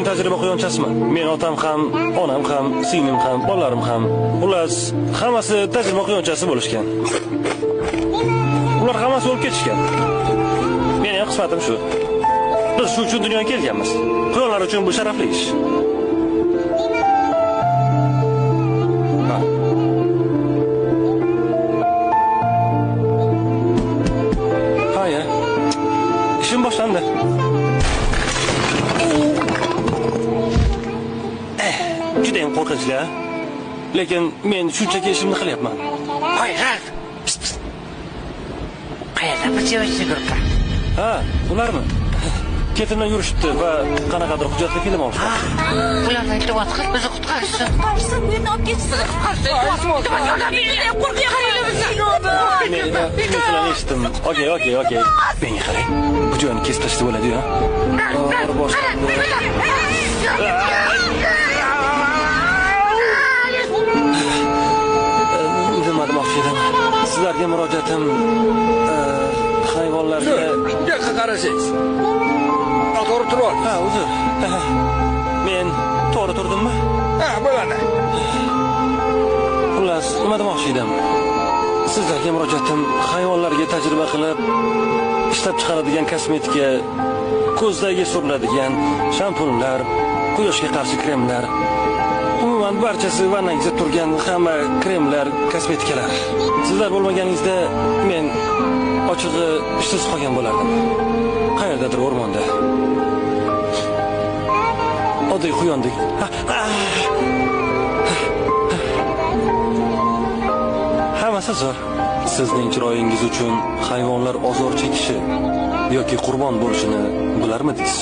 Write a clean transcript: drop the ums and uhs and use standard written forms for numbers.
tajriba quyonchasiman. Men otam ham, onam ham, singlim ham, bolalarim ham, ular hammasi tajriba quyonchasi bo'lishgan. Ular hammasi o'lib ketishgan. Mening ham qismatim shu. Biz shu uchun dunyoga kelganmiz. Quyonlar uchun bu sharafli ish. Haya. İşim boshlandi. Juda ham qo'rqinchli. Lekin men shunchaki ishimni qilyapman. Hoy, Ralf. Qayerda bir joyga yuribdi? Ha, ularmi? Ketimdan yurishibdi va qanaqadir hujjatli film olishdi. Ularni aytyapti, bizni qutqarishsin. Qutqarishsin, meni olib ketsin. Men eshitdim. Okey. Menga qarang. Bu joyni kesib tashlab bo'ladi-yu. Nima demoqchi edim? Sizlarga murojaatim hayvonlarga yo'q qarasangiz. To'g'ri turib ol. Ha, uzr. Men to'g'ri turdimmi? Ha, bo'ladi. Xullas, nima demoqchi edim? Sizlarga murojaatim hayvonlarga tajriba qilib ishlab chiqaradigan kosmetika, ko'zdagi suriladigan shampunlar, quyoshga qarshi kremlar, umuman barchasi vannangizda turgan hamma kremlar, kosmetikalar. Sizlar bo'lmaganingizda men ochig'i ishsiz qolgan bo'lardim. Qayerdadir o'rmonda. Oddiy quyondek. Hammasi zo'r. Sizning chiroyingiz uchun hayvonlar ozor chekishi yoki qurbon bo'lishini bilarmidingiz?